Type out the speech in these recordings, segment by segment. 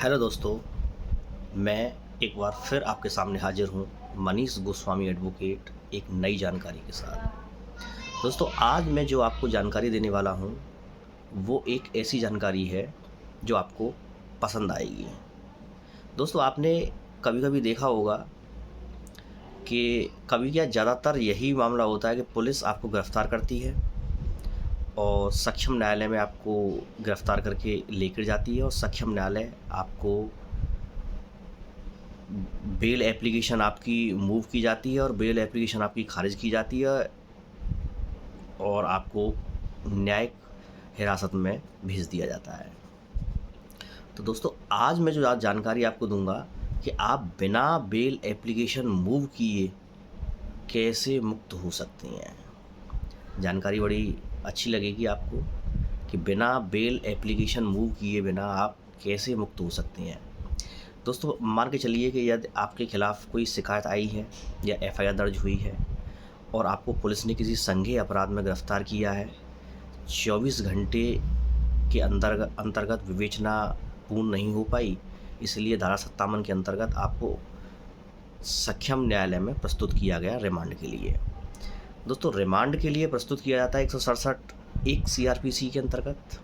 Hello दोस्तों, मैं एक बार फिर आपके सामने हाजिर हूँ मनीष गोस्वामी एडवोकेट एक नई जानकारी के साथ। दोस्तों, आज मैं जो आपको जानकारी देने वाला हूँ वो एक ऐसी जानकारी है जो आपको पसंद आएगी। दोस्तों, आपने कभी-कभी देखा होगा कि कभी क्या ज़्यादातर यही मामला होता है कि पुलिस आपको गिरफ़्तार करती है और सक्षम न्यायालय में आपको गिरफ़्तार करके लेकर जाती है और सक्षम न्यायालय आपको बेल एप्लीकेशन आपकी मूव की जाती है और बेल एप्लीकेशन आपकी खारिज की जाती है और आपको न्यायिक हिरासत में भेज दिया जाता है। तो दोस्तों, आज मैं जो आज जानकारी आपको दूंगा कि आप बिना बेल एप्लीकेशन मूव किए कैसे मुक्त हो सकते हैं। जानकारी बड़ी अच्छी लगेगी आपको कि बिना बेल एप्लीकेशन मूव किए बिना आप कैसे मुक्त हो सकते हैं। दोस्तों, मान के चलिए कि यदि आपके खिलाफ़ कोई शिकायत आई है या एफआईआर दर्ज हुई है और आपको पुलिस ने किसी संज्ञेय अपराध में गिरफ़्तार किया है, 24 घंटे के अंतर्गत विवेचना पूर्ण नहीं हो पाई, इसलिए धारा 57 के अंतर्गत आपको सक्षम न्यायालय में प्रस्तुत किया गया रिमांड के लिए। दोस्तों, रिमांड के लिए प्रस्तुत किया जाता है 167 1 सीआरपीसी के अंतर्गत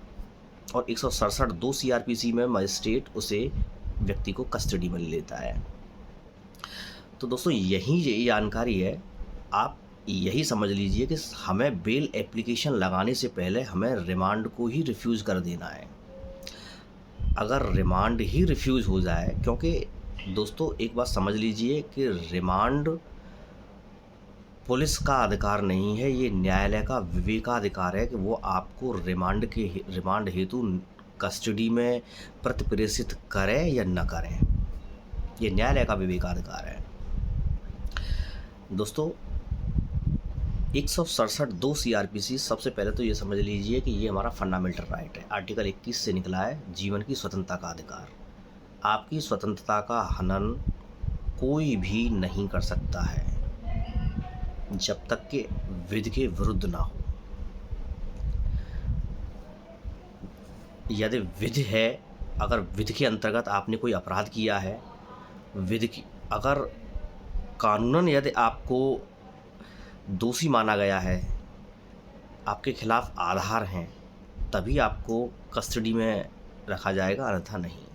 और 167 2 सीआरपीसी में मजिस्ट्रेट उसे व्यक्ति को कस्टडी में ले लेता है। तो दोस्तों, यही ये जानकारी है, आप यही समझ लीजिए कि हमें बेल एप्लीकेशन लगाने से पहले हमें रिमांड को ही रिफ्यूज़ कर देना है। अगर रिमांड ही रिफ्यूज़ हो जाए, क्योंकि दोस्तों एक बात समझ लीजिए कि रिमांड पुलिस का अधिकार नहीं है, ये न्यायालय का विवेकाधिकार है कि वो आपको रिमांड हेतु कस्टडी में प्रतिप्रेषित करें या न करें। ये न्यायालय का विवेकाधिकार है। दोस्तों, 167 2 सीआरपीसी सबसे पहले तो ये समझ लीजिए कि ये हमारा फंडामेंटल राइट है। आर्टिकल 21 से निकला है, जीवन की स्वतंत्रता का अधिकार। आपकी स्वतंत्रता का हनन कोई भी नहीं कर सकता है जब तक कि विधि के विरुद्ध ना हो। यदि विधि है, अगर विधि के अंतर्गत आपने कोई अपराध किया है, अगर कानूनन यदि आपको दोषी माना गया है, आपके खिलाफ आधार हैं, तभी आपको कस्टडी में रखा जाएगा, अन्यथा नहीं।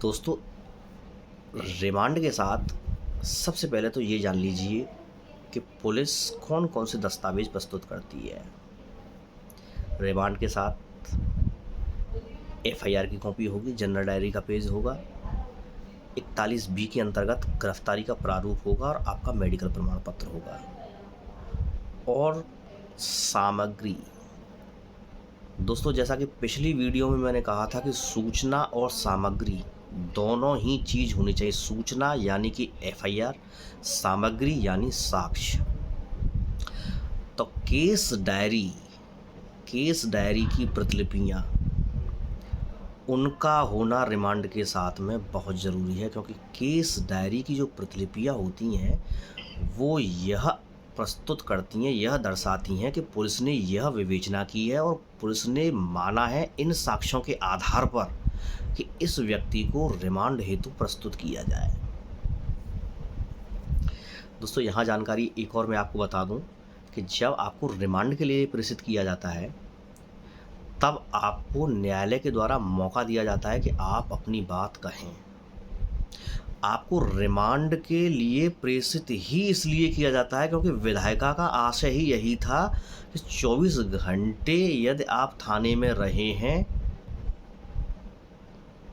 दोस्तों, रिमांड के साथ सबसे पहले तो ये जान लीजिए कि पुलिस कौन कौन से दस्तावेज प्रस्तुत करती है। रिमांड के साथ एफआईआर की कॉपी होगी, जनरल डायरी का पेज होगा, 41B के अंतर्गत गिरफ्तारी का प्रारूप होगा और आपका मेडिकल प्रमाण पत्र होगा और सामग्री। दोस्तों, जैसा कि पिछली वीडियो में मैंने कहा था कि सूचना और सामग्री दोनों ही चीज़ होनी चाहिए। सूचना यानी कि एफआईआर, सामग्री यानी साक्ष्य। तो केस डायरी की प्रतिलिपियाँ, उनका होना रिमांड के साथ में बहुत ज़रूरी है, क्योंकि केस डायरी की जो प्रतिलिपियाँ होती हैं वो यह प्रस्तुत करती हैं, यह दर्शाती हैं कि पुलिस ने यह विवेचना की है और पुलिस ने माना है इन साक्ष्यों के आधार पर कि इस व्यक्ति को रिमांड हेतु प्रस्तुत किया जाए। दोस्तों, यहाँ जानकारी एक और मैं आपको बता दूं कि जब आपको रिमांड के लिए प्रेषित किया जाता है, तब आपको न्यायालय के द्वारा मौका दिया जाता है कि आप अपनी बात कहें। आपको रिमांड के लिए प्रेषित ही इसलिए किया जाता है क्योंकि विधायिका का आशय ही यही था कि 24 घंटे यदि आप थाने में रहे हैं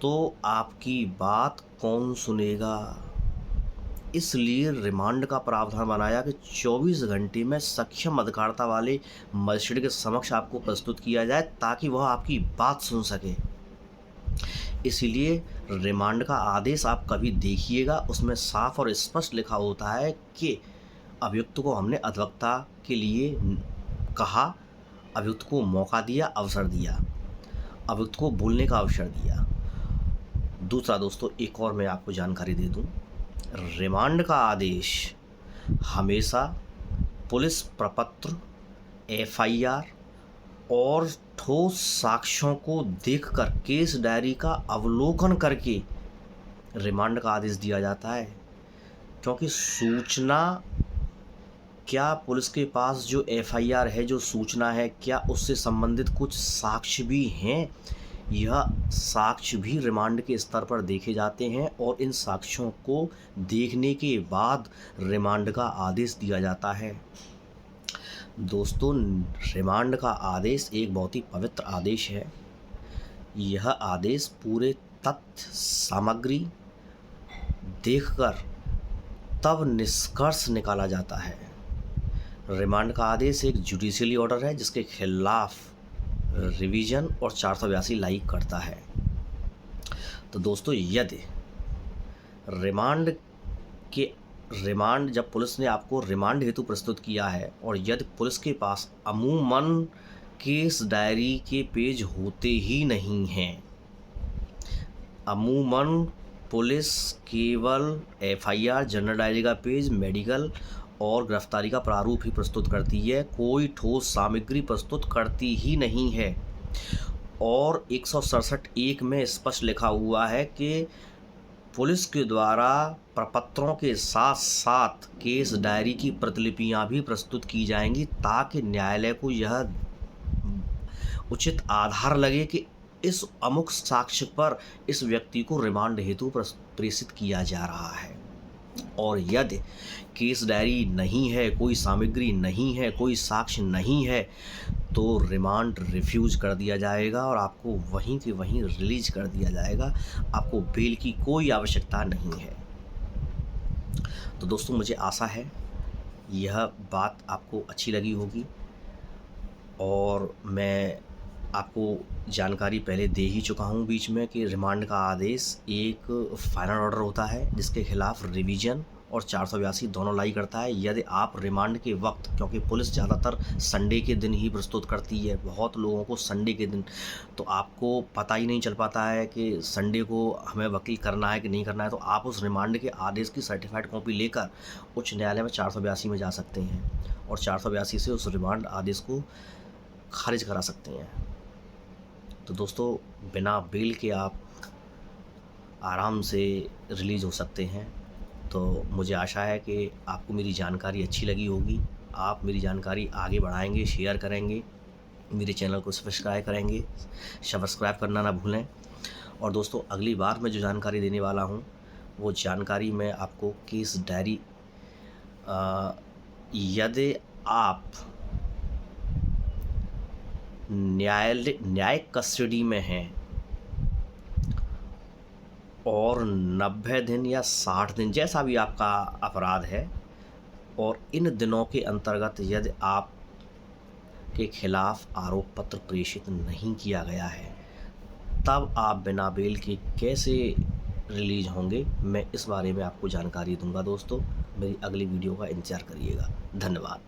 तो आपकी बात कौन सुनेगा। इसलिए रिमांड का प्रावधान बनाया कि 24 घंटे में सक्षम अधिकारिता वाले मजिस्ट्रेट के समक्ष आपको प्रस्तुत किया जाए ताकि वह आपकी बात सुन सके। इसलिए रिमांड का आदेश आप कभी देखिएगा, उसमें साफ और स्पष्ट लिखा होता है कि अभियुक्त को हमने अधिवक्ता के लिए कहा, अभियुक्त को मौका दिया, अवसर दिया, अभियुक्त को बोलने का अवसर दिया। दूसरा दोस्तों, एक और मैं आपको जानकारी दे दूं, रिमांड का आदेश हमेशा पुलिस प्रपत्र, एफआईआर और ठोस साक्ष्यों को देखकर केस डायरी का अवलोकन करके रिमांड का आदेश दिया जाता है। क्योंकि सूचना, क्या पुलिस के पास जो एफआईआर है, जो सूचना है, क्या उससे संबंधित कुछ साक्ष्य भी हैं? यह साक्ष्य भी रिमांड के स्तर पर देखे जाते हैं और इन साक्ष्यों को देखने के बाद रिमांड का आदेश दिया जाता है। दोस्तों, रिमांड का आदेश एक बहुत ही पवित्र आदेश है। यह आदेश पूरे तथ्य सामग्री देखकर तब निष्कर्ष निकाला जाता है। रिमांड का आदेश एक जुडिशियली ऑर्डर है जिसके खिलाफ रिवीजन और 482 लाइक करता है। तो दोस्तों, यदि रिमांड जब पुलिस ने आपको रिमांड हेतु प्रस्तुत किया है और यदि पुलिस के पास अमूमन केस डायरी के पेज होते ही नहीं हैं, अमूमन पुलिस केवल एफआईआर, जनरल डायरी का पेज, मेडिकल और गिरफ्तारी का प्रारूप ही प्रस्तुत करती है, कोई ठोस सामग्री प्रस्तुत करती ही नहीं है। और 167(1) में स्पष्ट लिखा हुआ है कि पुलिस के द्वारा प्रपत्रों के साथ साथ केस डायरी की प्रतिलिपियां भी प्रस्तुत की जाएंगी ताकि न्यायालय को यह उचित आधार लगे कि इस अमुक साक्ष्य पर इस व्यक्ति को रिमांड हेतु प्रेषित किया जा रहा है। और यदि केस डायरी नहीं है, कोई सामग्री नहीं है, कोई साक्ष्य नहीं है, तो रिमांड रिफ्यूज कर दिया जाएगा और आपको वहीं के वहीं रिलीज कर दिया जाएगा। आपको बेल की कोई आवश्यकता नहीं है। तो दोस्तों, मुझे आशा है यह बात आपको अच्छी लगी होगी और मैं आपको जानकारी पहले दे ही चुका हूँ बीच में कि रिमांड का आदेश एक फाइनल ऑर्डर होता है जिसके खिलाफ रिवीजन और 482 दोनों लाई करता है। यदि आप रिमांड के वक्त, क्योंकि पुलिस ज़्यादातर संडे के दिन ही प्रस्तुत करती है, बहुत लोगों को संडे के दिन, तो आपको पता ही नहीं चल पाता है कि संडे को हमें वकील करना है कि नहीं करना है, तो आप उस रिमांड के आदेश की सर्टिफाइड कॉपी लेकर उच्च न्यायालय में 482 में जा सकते हैं और 482 से उस रिमांड आदेश को खारिज करा सकते हैं। तो दोस्तों, बिना बेल के आप आराम से रिलीज़ हो सकते हैं। तो मुझे आशा है कि आपको मेरी जानकारी अच्छी लगी होगी। आप मेरी जानकारी आगे बढ़ाएंगे, शेयर करेंगे, मेरे चैनल को सब्सक्राइब करेंगे, सब्सक्राइब करना ना भूलें। और दोस्तों, अगली बार मैं जो जानकारी देने वाला हूँ वो जानकारी मैं आपको केस डायरी, यदि आप न्यायिक कस्टडी में हैं और 90 दिन या 60 दिन, जैसा भी आपका अपराध है, और इन दिनों के अंतर्गत यदि आप के खिलाफ आरोप पत्र प्रेषित नहीं किया गया है, तब आप बिना बेल के कैसे रिलीज होंगे, मैं इस बारे में आपको जानकारी दूंगा। दोस्तों, मेरी अगली वीडियो का इंतज़ार करिएगा। धन्यवाद।